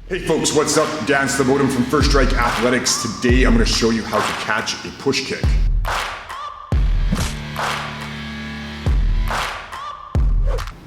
Hey folks, what's up? Dan Slobodin from First Strike Athletics. Today I'm going to show you how to catch a push kick.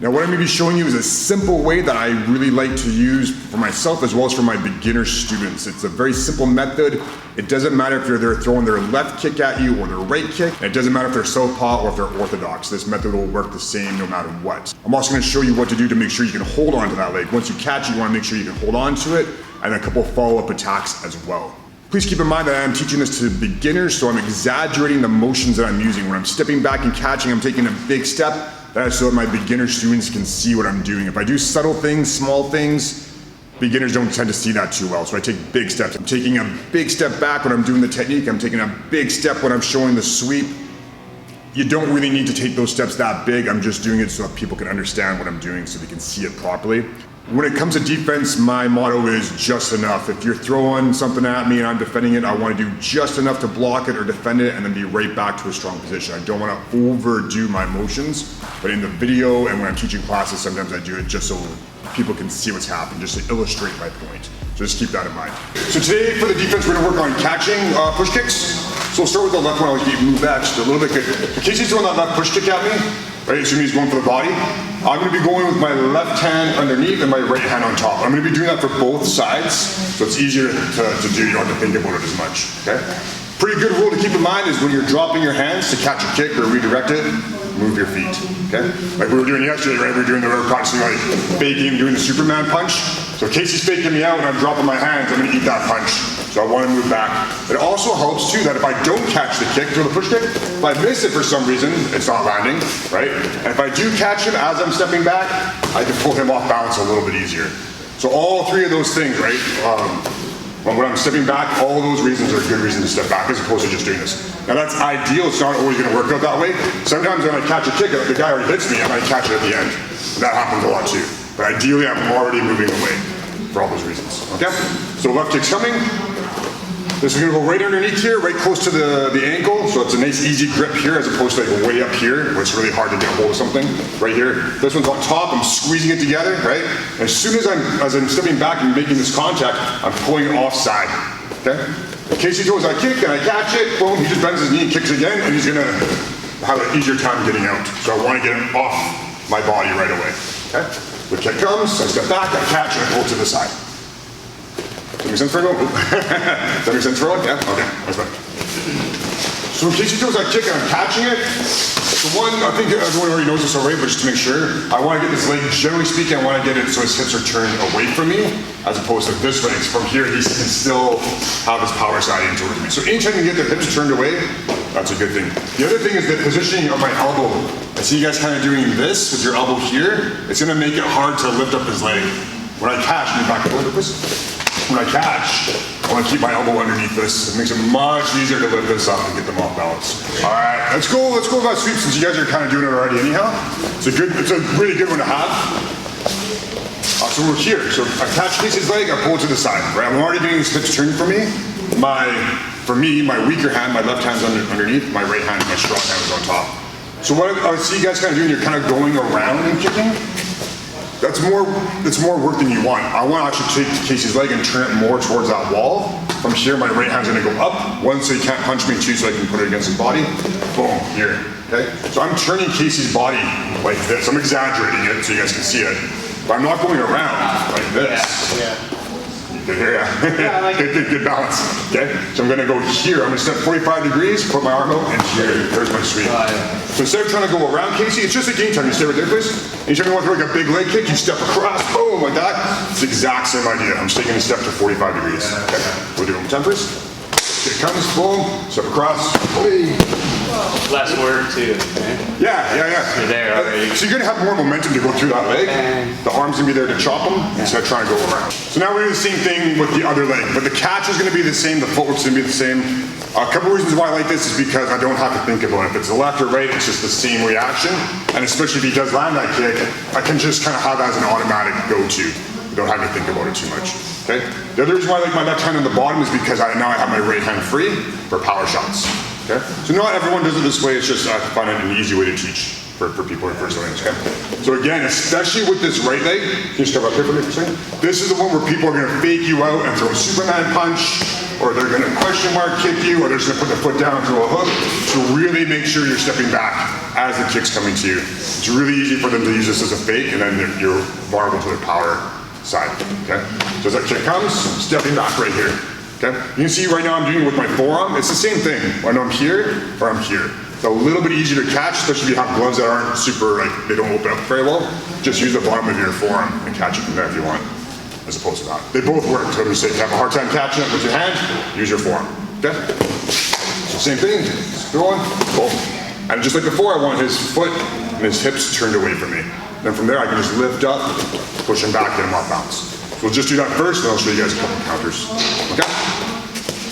Now what I'm going to be showing you is a simple way that I really like to use for myself as well as for my beginner students. It's a very simple method. It doesn't matter if they're throwing their left kick at you or their right kick. And it doesn't matter if they're southpaw or if they're orthodox. This method will work the same no matter what. I'm also going to show you what to do to make sure you can hold on to that leg. Once you catch it, you want to make sure you can hold on to it, and a couple follow-up attacks as well. Please keep in mind that I'm teaching this to beginners, so I'm exaggerating the motions that I'm using. When I'm stepping back and catching, I'm taking a big step. That's so that my beginner students can see what I'm doing. If I do subtle things, small things, beginners don't tend to see that too well. So I take big steps. I'm taking a big step back when I'm doing the technique. I'm taking a big step when I'm showing the sweep. You don't really need to take those steps that big. I'm just doing it so that people can understand what I'm doing so they can see it properly. When it comes to defense, my motto is just enough. If you're throwing something at me and I'm defending it, I want to do just enough to block it or defend it and then be right back to a strong position. I don't want to overdo my motions, but in the video and when I'm teaching classes, sometimes I do it just so people can see what's happening, just to illustrate my point. So just keep that in mind. So today for the defense, we're going to work on catching push kicks. So we'll start with the left one. I'll move back just a little bit. In case he's throwing that left push kick at me, right, assuming he's going for the body, I'm going to be going with my left hand underneath and my right hand on top. I'm going to be doing that for both sides, so it's easier to do. You don't have to think about it as much, okay? Pretty good rule to keep in mind is when you're dropping your hands to catch a kick or redirect it, move your feet, okay? Like we were doing yesterday, right? We were practicing like faking, doing the Superman punch. So in case he's faking me out and I'm dropping my hands, I'm going to eat that punch. So I want to move back. It also helps too that if I don't catch the kick, throw the push kick, if I miss it for some reason, it's not landing, right? And if I do catch him as I'm stepping back, I can pull him off balance a little bit easier. So all three of those things, right? When I'm stepping back, all those reasons are a good reason to step back as opposed to just doing this. Now that's ideal, it's not always going to work out that way. Sometimes when I catch a kick, the guy already hits me, I might catch it at the end. That happens a lot too. But ideally, I'm already moving away for all those reasons, okay? So left kick's coming. This is going to go right underneath here, right close to the ankle, so it's a nice easy grip here as opposed to like way up here, where it's really hard to get a hold of something. Right here, this one's on top, I'm squeezing it together, right? And as soon as I'm stepping back and making this contact, I'm pulling it offside, okay? In case he throws that kick and I catch it, boom, he just bends his knee and kicks again, and he's going to have an easier time getting out. So I want to get him off my body right away, okay? The kick comes, I step back, I catch, and I pull to the side. Does that make sense for everyone? Does that make sense for everyone? Yeah? Okay, that's fine. So in case he throws that kick and I'm catching it, the one, I think everyone already knows this already, but just to make sure, I want to get this leg, generally speaking, I want to get it so his hips are turned away from me, as opposed to this way. From here, he can still have his power side in towards me. So anytime you get the hips turned away, that's a good thing. The other thing is the positioning of my elbow. I see you guys kind of doing this with your elbow here. It's going to make it hard to lift up his leg. When I catch, let me back up a little bit. When I catch, I want to keep my elbow underneath this. It makes it much easier to lift this up and get them off balance. All right, let's go with that sweep since you guys are kind of doing it already anyhow. It's a really good one to have. So we're here. So I catch Casey's leg, I pull it to the side, right? I'm already getting his hips turned for me. For me, my weaker hand, my left hand's underneath, my right hand, my strong hand is on top. So what I see you guys kind of doing, you're kind of going around and kicking. That's more work than you want. I want to actually take Casey's leg and turn it more towards that wall. From here, my right hand's going to go up. One, so he can't punch me, and two, so I can put it against his body. Boom, here, okay? So I'm turning Casey's body like this. I'm exaggerating it so you guys can see it. But I'm not going around like this. Yeah. Yeah, like good balance. Okay, so I'm going to go here. I'm going to step 45 degrees, put my arm out, and here, there's my sweep. So instead of trying to go around Casey, it's just a game time. You stay right there, please. Anytime you want to throw like a big leg kick, you step across, boom, like that. It's the exact same idea. I'm just taking a step to 45 degrees. Okay, we'll do it one more time, please. Kick comes, boom, step across. Less work too. Yeah. You're there already. So you're going to have more momentum to go through that leg. The arm's going to be there to chop them instead of trying to go around. So now we're doing the same thing with the other leg, but the catch is going to be the same, the footwork's going to be the same. A couple reasons why I like this is because I don't have to think about it. If it's the left or right, it's just the same reaction. And especially if he does land that kick, I can just kind of have that as an automatic go-to. Don't have to think about it too much, okay? The other reason why I like my left hand on the bottom is because now I have my right hand free for power shots, okay? So not everyone does it this way, it's just I find it an easy way to teach. for people who are first learning this, okay? So again, especially with this right leg, can you step up here for me for a second? This is the one where people are gonna fake you out and throw a Superman punch, or they're gonna question mark kick you, or they're just gonna put their foot down and throw a hook. So really make sure you're stepping back as the kick's coming to you. It's really easy for them to use this as a fake, and then you're vulnerable to their power side, okay? So as that kick comes, stepping back right here, okay? You can see right now I'm doing it with my forearm. It's the same thing. Whether I'm here or I'm here. It's a little bit easier to catch, especially if you have gloves that aren't super, like, they don't open up very well. Just use the bottom of your forearm and catch it from there if you want, as opposed to that. They both work. So I'm just saying, if you have a hard time catching it with your hand, use your forearm, okay? So same thing, just go on, boom. And just like before, I want his foot and his hips turned away from me. Then from there, I can just lift up, push him back, get him off balance. So we'll just do that first, and I'll show you guys a couple counters, okay?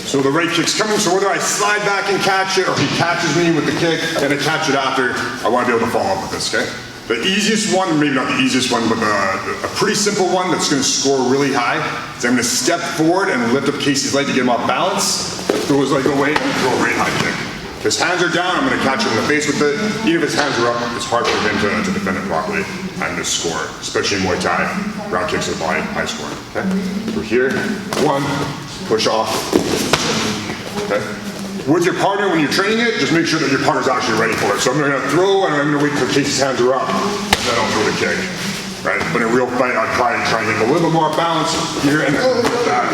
So the right kick's coming, so whether I slide back and catch it, or he catches me with the kick, and I catch it after, I want to be able to follow up with this, okay? The easiest one, maybe not the easiest one, but a pretty simple one that's going to score really high, is I'm going to step forward and lift up Casey's leg to get him off balance, throw his leg away, and throw a really high kick. If his hands are down, I'm going to catch him in the face with it. Even if his hands are up, it's hard for him to defend it properly and to score, especially in Muay Thai. Ground kicks to the body, high scoring. Okay? So here, one, push off. Okay? With your partner, when you're training it, just make sure that your partner's actually ready for it. So I'm going to throw, and I'm going to wait until Casey's hands are up, and then I'll throw the kick. Right? But in a real fight, I'll try and get a little bit more balance here, and then that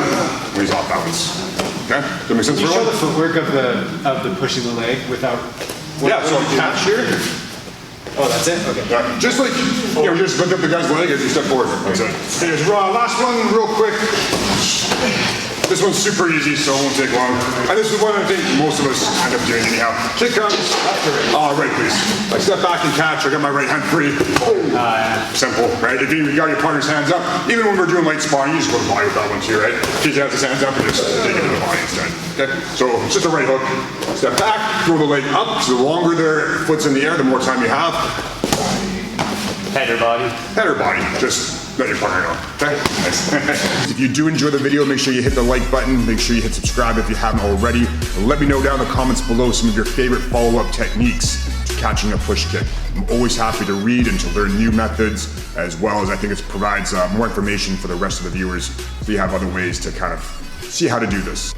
when he's off balance. Okay? Does that make sense Can you for show everyone? the footwork of the pushing the leg without... Yeah, so catch here. Oh, that's it? Okay. Yeah, just like, you know, just lift up the guy's leg as you step forward. That's it. Here's last one, real quick. This one's super easy, so it won't take long. And this is one I think most of us end up doing anyhow. Kick comes. Right, please. I step back and catch. I got my right hand free. Simple, right? If you got your partner's hands up, even when we're doing light sparring, you just go to the body with that one too, right? If he has his hands up, you just take it to the body instead. Okay? So it's just a right hook. Step back, throw the leg up. So the longer their foot's in the air, the more time you have. Head or body? Head or body, just let your partner know, okay? Nice. If you do enjoy the video, make sure you hit the like button, make sure you hit subscribe if you haven't already. And let me know down in the comments below some of your favorite follow-up techniques to catching a push kick. I'm always happy to read and to learn new methods, as well as I think it provides more information for the rest of the viewers so you have other ways to kind of see how to do this.